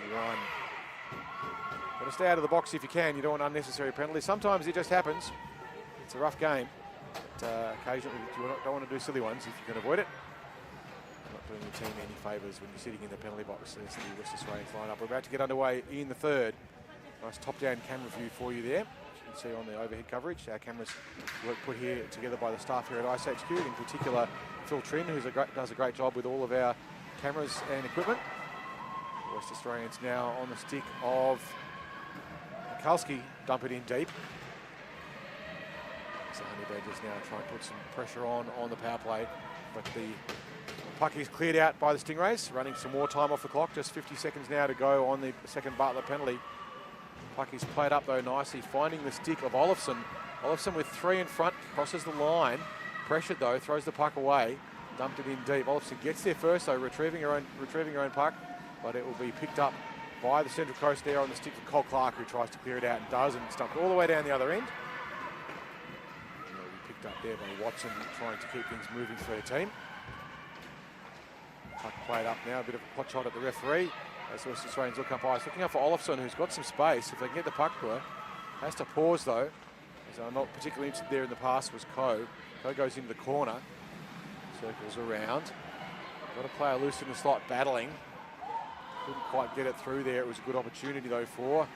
Got to stay out of the box if you can. You don't want unnecessary penalties. Sometimes it just happens. It's a rough game. But, occasionally, you don't want to do silly ones if you can avoid it. Not doing your team any favours when you're sitting in the penalty box as the West Australians line up. We're about to get underway in the third. Nice top-down camera view for you there. As you can see on the overhead coverage. Our cameras were put here together by the staff here at iceHQ, in particular Phil Trin, who does a great job with all of our cameras and equipment. The West Australians now on the stick of Mikulski, dump it in deep. So Honeybadgers now try and put some pressure on the power play, but the puck is cleared out by the Stingrays, running some more time off the clock. Just 50 seconds now to go on the second Bartlett penalty. Puck is played up though nicely, finding the stick of Olofsson. Olofsson with 3 in front, crosses the line, pressured though, throws the puck away, dumped it in deep. Olofsson gets there first though, retrieving her own puck, but it will be picked up by the Central Coast there on the stick of Cole Clark, who tries to clear it out and does, and stumped all the way down the other end. And it will be picked up there by Watson, trying to keep things moving for her team. Puck played up now, a bit of a pot shot at the referee. As the West Australians look up ice, looking out for Olofsson, who's got some space. If they can get the puck to her, has to pause though. As I'm not particularly interested there in the pass was Coe. Coe goes into the corner, circles around. Got a player loose in the slot, battling. Couldn't quite get it through there. It was a good opportunity though for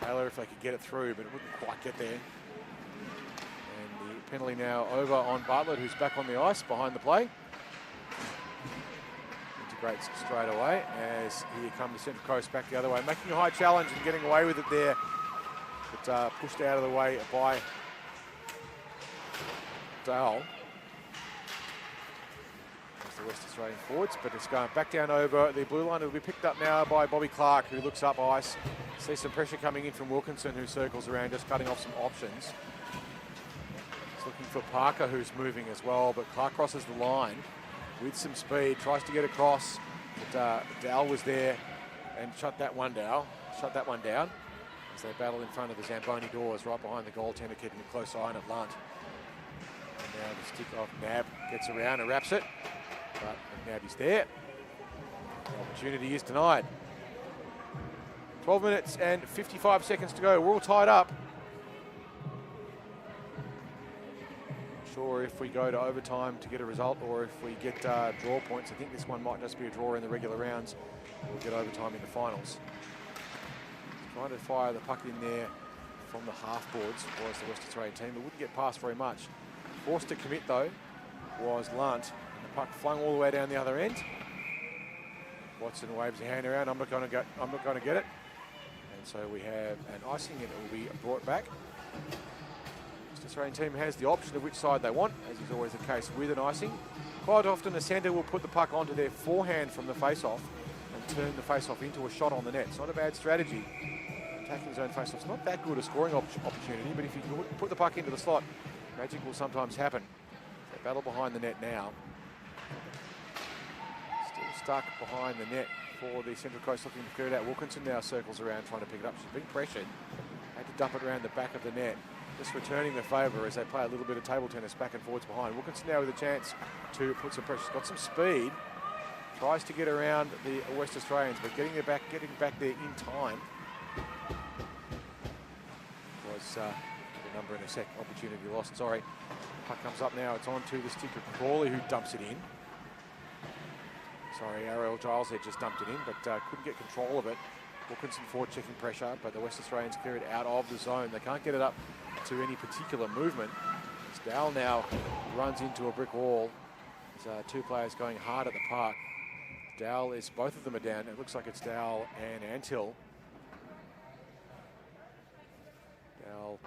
Taylor if they could get it through, but it wouldn't quite get there. And the penalty now over on Bartlett, who's back on the ice behind the play. Integrates straight away as here come the Central Coast back the other way, making a high challenge and getting away with it there, but pushed out of the way by Dowell. The West Australian forwards, but it's going back down over the blue line. It'll be picked up now by Bobby Clark, who looks up ice. Sees some pressure coming in from Wilkinson, who circles around, just cutting off some options. He's looking for Parker, who's moving as well, but Clark crosses the line with some speed, tries to get across, but Dowell was there and shut that one down as they battle in front of the Zamboni doors, right behind the goaltender, keeping a close eye on it, Lunt. And now the stick of Nab gets around and wraps it. But McNabb is there. The opportunity is denied. 12 minutes and 55 seconds to go. We're all tied up. Not sure if we go to overtime to get a result or if we get draw points. I think this one might just be a draw in the regular rounds. We'll get overtime in the finals. Trying to fire the puck in there from the half boards was the West Australian team. It wouldn't get past very much. Forced to commit though was Lunt. And the puck flung all the way down the other end. Watson waves a hand around. I'm not going to get it. And so we have an icing, and it will be brought back. The Australian team has the option of which side they want, as is always the case with an icing. Quite often the centre will put the puck onto their forehand from the face-off and turn the face-off into a shot on the net. It's not a bad strategy. Attacking zone face-off's not that good a scoring opportunity, but if you can put the puck into the slot, magic will sometimes happen. They battle behind the net now. Still stuck behind the net for the Central Coast, looking to clear it out. Wilkinson now circles around trying to pick it up. She's being pressured. Had to dump it around the back of the net. Just returning the favour as they play a little bit of table tennis back and forwards behind. Wilkinson now with a chance to put some pressure. She's got some speed. Tries to get around the West Australians, but getting back there in time was the number in a sec. Opportunity lost. Sorry. Puck comes up now. It's on to the stick of Crawley, who dumps it in. Sorry, Ariel Giles had just dumped it in, but couldn't get control of it. Wilkinson forward checking pressure, but the West Australians clear it out of the zone. They can't get it up to any particular movement. As Dowell now runs into a brick wall. There's two players going hard at the park. Dowell is, both of them are down. It looks like it's Dowell and Antill. Dowell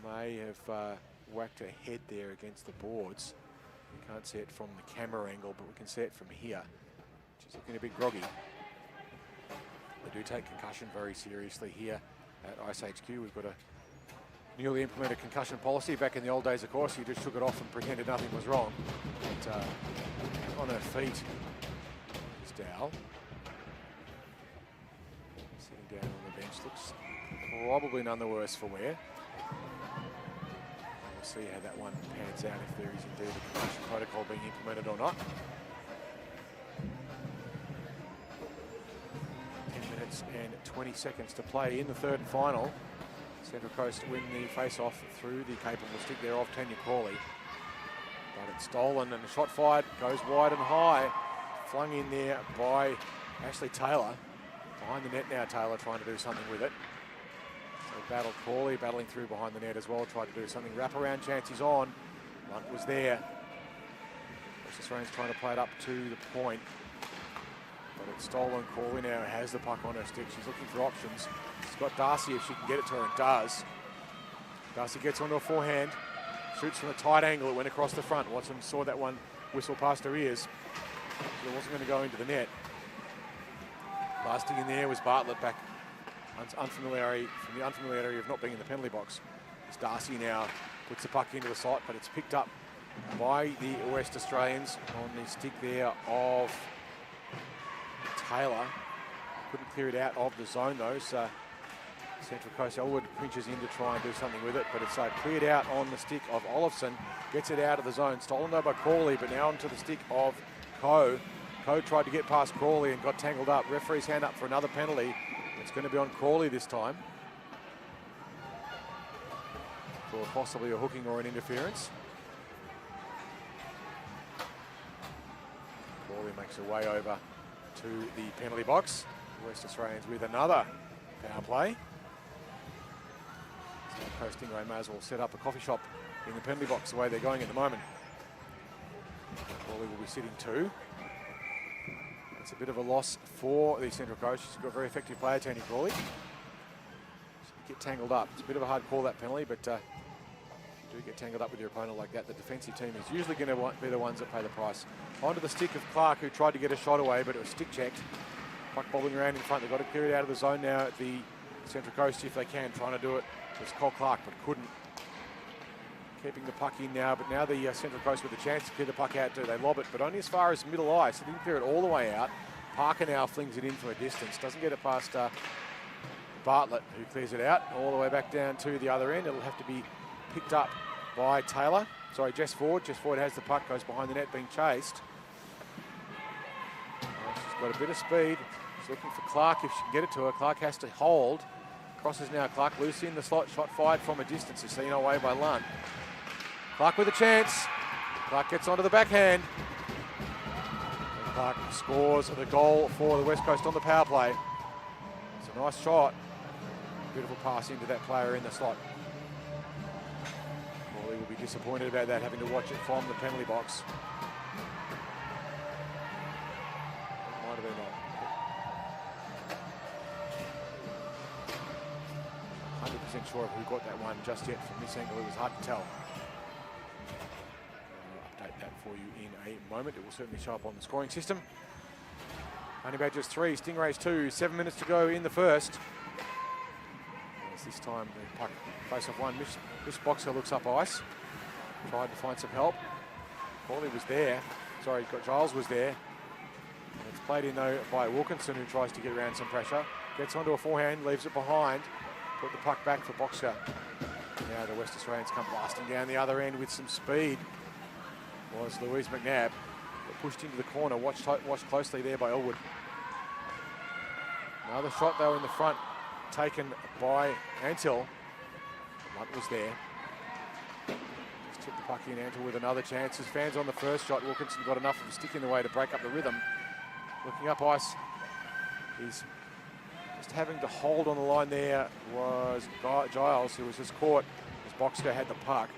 may have whacked her head there against the boards. You can't see it from the camera angle, but we can see it from here. She's looking a bit groggy. They do take concussion very seriously here at iceHQ. We've got a newly implemented concussion policy. Back in the old days, of course, you just took it off and pretended nothing was wrong. But on her feet is Dowell. Sitting down on the bench. Looks probably none the worse for wear. We'll see how that one pans out, if there is indeed a concussion protocol being implemented or not. 10 minutes and 20 seconds to play in the third and final. Central Coast win the face-off through the capable stick there of Tanya Crawley. But it's stolen and the shot fired goes wide and high. Flung in there by Ashley Taylor. Behind the net now, Taylor trying to do something with it. So battled Crawley, battling through behind the net as well, tried to do something. Wraparound chance is on. Lunt was there. West Australians trying to play it up to the point. But it's stolen. Crawley now has the puck on her stick. She's looking for options. She's got Darcy if she can get it to her, and does. Darcy gets onto a forehand. Shoots from a tight angle. It went across the front. Watson saw that one whistle past her ears. It wasn't going to go into the net. Lasting in there was Bartlett, back unfamiliarity of not being in the penalty box. As Darcy now puts the puck into the slot, but it's picked up by the West Australians on the stick there of Taylor. Couldn't clear it out of the zone though, so Central Coast Elwood pinches in to try and do something with it, but it's cleared out on the stick of Olofsson. Gets it out of the zone. Stolen though by Crawley, but now onto the stick of Coe. Coe tried to get past Crawley and got tangled up. Referee's hand up for another penalty. It's going to be on Crawley this time, for possibly a hooking or an interference. Crawley makes her way over to the penalty box. West Australians with another power play. South Coast Stingray may as well set up a coffee shop in the penalty box the way they're going at the moment. Crawley will be sitting two. It's a bit of a loss for the Central Coast. She's got a very effective player, Tanya Crawley. She get tangled up. It's a bit of a hard call, that penalty, but if you do get tangled up with your opponent like that, the defensive team is usually going to be the ones that pay the price. Onto the stick of Clark, who tried to get a shot away, but it was stick checked. Puck bobbling around in front. They've got to clear it out of the zone now at the Central Coast if they can. Trying to do it was Cole Clark, but couldn't. Keeping the puck in now, but now the Central Coast with a chance to clear the puck out too. They lob it, but only as far as middle ice. They didn't clear it all the way out. Parker now flings it in from a distance. Doesn't get it past Bartlett, who clears it out all the way back down to the other end. It'll have to be picked up by Taylor. Sorry, Jess Ford. Jess Ford has the puck, goes behind the net, being chased. She's got a bit of speed. She's looking for Clark if she can get it to her. Clark has to hold. Crosses now. Clark loose in the slot. Shot fired from a distance. Is seen away by Lunt. Clark with a chance. Clark gets onto the backhand. And Clark scores the goal for the West Coast on the power play. It's a nice shot. Beautiful pass into that player in the slot. Crawley will be disappointed about that, having to watch it from the penalty box. Might have been not. 100% sure of who got that one just yet from this angle. It was hard to tell. I'll update that for you in a moment. It will certainly show up on the scoring system. Honeybadgers 3, Stingrays 2, 7 minutes to go in the first. As this time the puck face off one. Miss Boxer looks up ice. Tried to find some help. Crawley was there. Sorry, Giles was there. And it's played in though by Wilkinson, who tries to get around some pressure. Gets onto a forehand, leaves it behind. Put the puck back for Boxer. Now the West Australians come blasting down the other end with some speed. Was Louise McNabb. Pushed into the corner, watched closely there by Elwood. Another shot though in the front, taken by Antill. Lunt was there. Just took the puck in, Antill with another chance. His fans on the first shot, Wilkinson got enough of a stick in the way to break up the rhythm. Looking up ice, he's just having to hold on the line there was Giles, who was just caught as Boxer had the puck.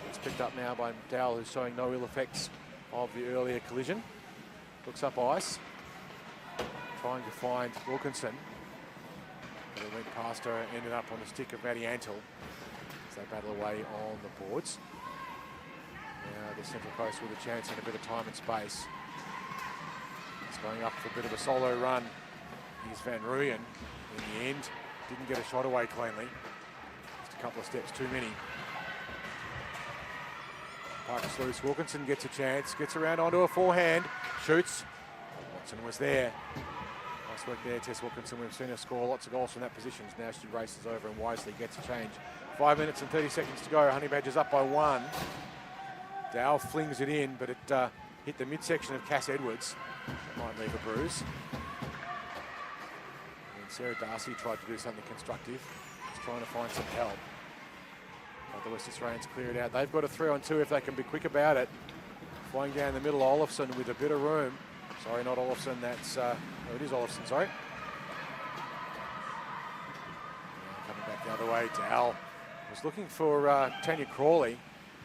It's picked up now by Dowell, who's showing no ill effects of the earlier collision. Looks up ice, trying to find Wilkinson. But it went past her, ended up on the stick of Maddie Antill as they battle away on the boards. Now the Central Coast with a chance and a bit of time and space. It's going up for a bit of a solo run. Here's Van Rooyen. In the end, didn't get a shot away cleanly. Just a couple of steps too many. Puck is loose. Wilkinson gets a chance, gets around onto a forehand, shoots. Watson was there. Nice work there, Tess Wilkinson. We've seen her score lots of goals from that position. Now she races over and wisely gets a change. 5 minutes and 30 seconds to go. Honeybadgers up by 1. Dow flings it in, but it hit the midsection of Cass Edwards. That might leave a bruise. And Sarah Darcy tried to do something constructive. Just trying to find some help. The West Australians clear it out. They've got a 3-on-2 if they can be quick about it. Flying down the middle, Olofsson with a bit of room. Sorry, not Olofsson, that's, oh, it is Olofsson, sorry. Coming back the other way, Dowell was looking for Tanya Crawley.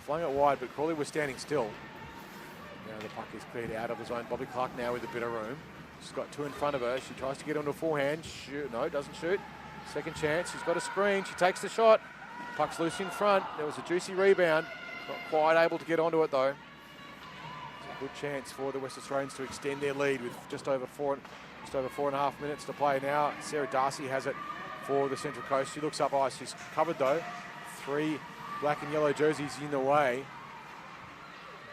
Flung it wide, but Crawley was standing still. Now the puck is cleared out of the zone. Bobby Clark now with a bit of room. She's got two in front of her. She tries to get onto a forehand. Shoot, no, doesn't shoot. Second chance, she's got a screen. She takes the shot. Puck's loose in front. There was a juicy rebound. Not quite able to get onto it though. It's a good chance for the West Australians to extend their lead with just over 4.5 minutes to play now. Sarah Darcy has it for the Central Coast. She looks up ice. She's covered though. 3 black and yellow jerseys in the way.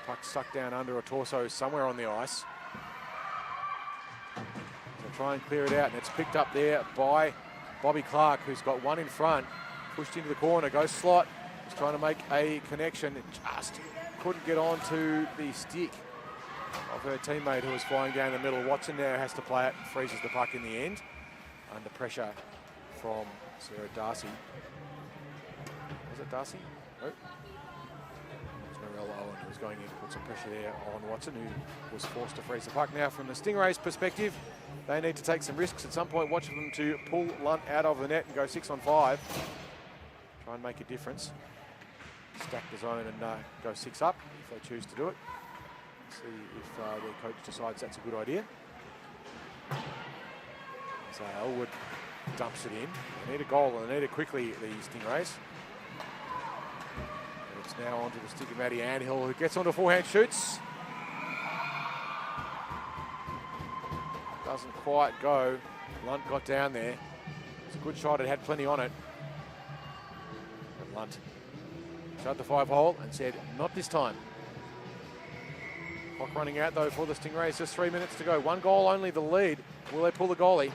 Puck sucked down under a torso somewhere on the ice. So try and clear it out, and it's picked up there by Bobby Clark, who's got one in front. Pushed into the corner, goes slot. He's trying to make a connection. It just couldn't get onto the stick of her teammate who was flying down the middle. Watson now has to play it, freezes the puck in the end. Under pressure from Sarah Darcy. Was it Darcy? No. It was Mirella Owen who was going in to put some pressure there on Watson, who was forced to freeze the puck. Now from the Stingrays' perspective, they need to take some risks at some point. Watch them to pull Lunt out of the net and go 6-on-5. Try and make a difference. Stack the zone and go 6 up if they choose to do it. See if their coach decides that's a good idea. So Elwood dumps it in. They need a goal and they need it quickly, the Stingrays. And it's now onto the stick of Maddie Anhill, who gets onto a forehand, shoots. Doesn't quite go. Lunt got down there. It's a good shot, it had plenty on it. Lunt shut the 5-hole and said, not this time. Clock running out though for the Stingrays, just 3 minutes to go. 1 goal only the lead. Will they pull the goalie?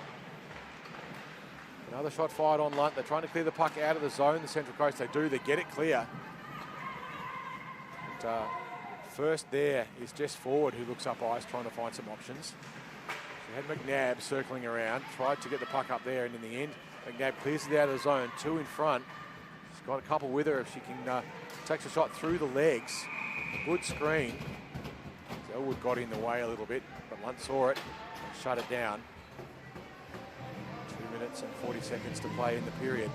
Another shot fired on Lunt. They're trying to clear the puck out of the zone. The Central Coast, they do, they get it clear. But, first there is Jess Ford, who looks up ice, trying to find some options. She had McNabb circling around, tried to get the puck up there, and in the end, McNabb clears it out of the zone, 2 in front. She's got a couple with her if she can takes a shot through the legs. Good screen. Elwood got in the way a little bit, but Lunt saw it and shut it down. 2 minutes and 40 seconds to play in the period.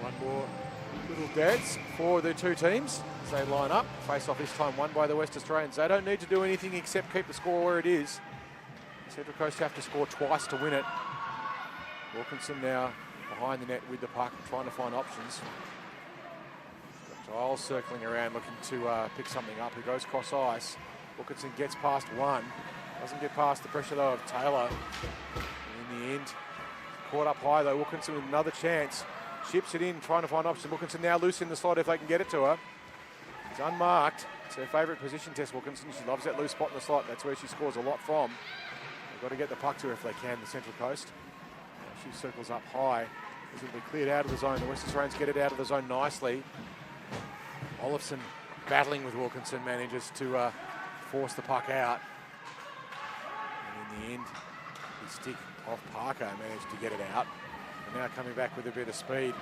One more little dance for the two teams as they line up. Face-off this time won by the West Australians. They don't need to do anything except keep the score where it is. Central Coast have to score twice to win it. Wilkinson now behind the net with the puck, trying to find options. Giles circling around, looking to pick something up. He goes cross ice. Wilkinson gets past one. Doesn't get past the pressure though of Taylor. And in the end, caught up high though. Wilkinson with another chance. Chips it in, trying to find options. Wilkinson now loose in the slot if they can get it to her. She's unmarked. It's her favourite position test, Wilkinson. She loves that loose spot in the slot. That's where she scores a lot from. They've got to get the puck to her if they can, the Central Coast. She circles up high. This will be cleared out of the zone. The West Australians get it out of the zone nicely. Olofsson battling with Wilkinson manages to force the puck out. And in the end, the stick off Parker managed to get it out. And now coming back with a bit of speed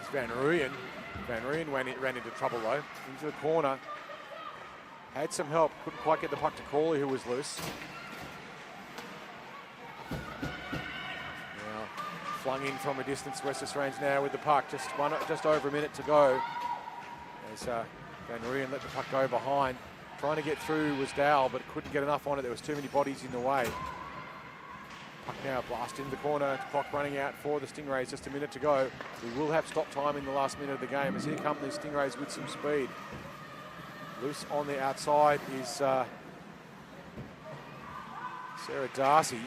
is Van Rooyen. Van Rooyen ran into trouble though. Into the corner. Had some help. Couldn't quite get the puck to Crawley, who was loose. Now flung in from a distance. West Australians now with the puck. Just over a minute to go. As Van Rooyen let the puck go behind. Trying to get through was Dowell, but couldn't get enough on it. There was too many bodies in the way. Puck now blast into the corner. Clock running out for the Stingrays. Just a minute to go. We will have stop time in the last minute of the game as here come the Stingrays with some speed. Loose on the outside is Sarah Darcy.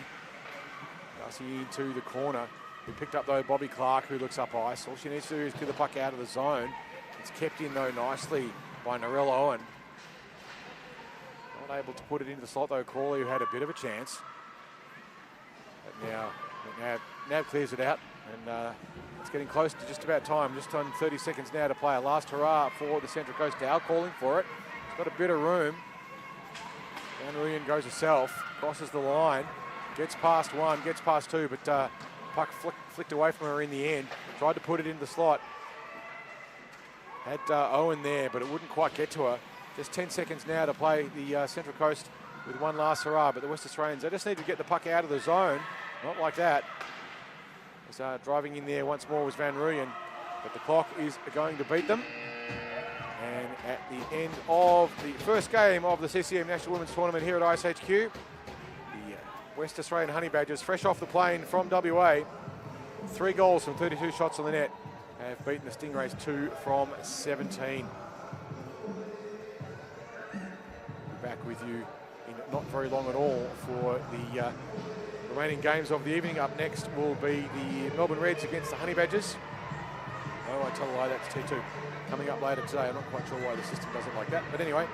Darcy into the corner. We picked up though Bobby Clark, who looks up ice. All she needs to do is clear the puck out of the zone. It's kept in though nicely by Narelle Owen. Not able to put it into the slot though. Crawley, who had a bit of a chance. But now clears it out, and it's getting close to just about time. Just on 30 seconds now to play. A last hurrah for the Central Coast. Dow calling for it. It's got a bit of room. Van Rooyen goes herself, crosses the line, gets past one, gets past two, but puck flicked away from her in the end. Tried to put it in the slot. Had Owen there, but it wouldn't quite get to her. Just 10 seconds now to play. The Central Coast with one last hurrah, but the West Australians, they just need to get the puck out of the zone. Not like that. As, driving in there once more was Van Rooyen, but the clock is going to beat them. And at the end of the first game of the CCM National Women's Tournament here at iceHQ, the West Australian Honeybadgers, fresh off the plane from WA, 3 goals from 32 shots on the net, have beaten the Stingrays 2 from 17. We'll be back with you in not very long at all for the remaining games of the evening. Up next will be the Melbourne Reds against the Honeybadgers. Oh, I tell a lie, that's T2. Coming up later today. I'm not quite sure why the system does it like that. But anyway,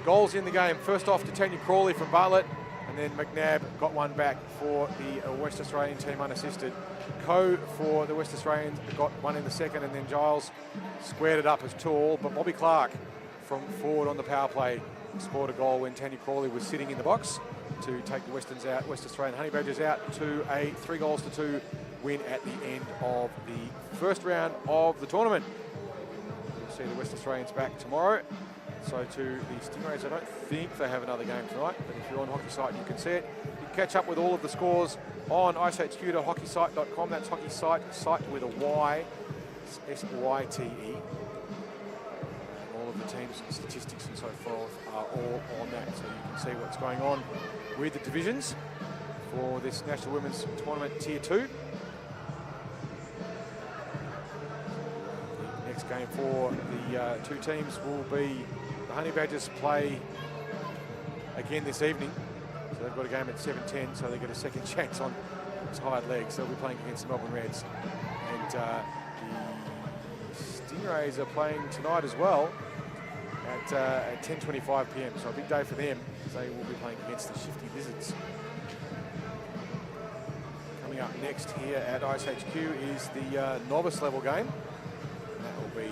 goals in the game. First off to Tanya Crawley from Bartlett, and then McNabb got one back for the West Australian team unassisted. Coe for the West Australians got one in the second, and then Giles squared it up as 2-2. But Bobby Clark from forward on the power play scored a goal when Tanya Crawley was sitting in the box to take the West Australian Honeybadgers out to a 3-2 win at the end of the first round of the tournament. We'll see the West Australians back tomorrow. So to the Stingrays, I don't think they have another game tonight, but if you're on Hockey Site, you can see it. You can catch up with all of the scores on icehq.hockeysite.com. That's Hockey Site, site with a Y, S-Y-T-E. All of the teams' statistics and so forth are all on that, so you can see what's going on with the divisions for this National Women's Tournament Tier 2. The next game for the two teams will be the Honeybadgers play again this evening. So they've got a game at 7:10, so they get a second chance on those hired legs. They'll be playing against the Melbourne Reds. And the Stingrays are playing tonight as well at 10:25 p.m. So a big day for them as they will be playing against the Shifty Lizards. Coming up next here at iceHQ is the novice level game. And that will be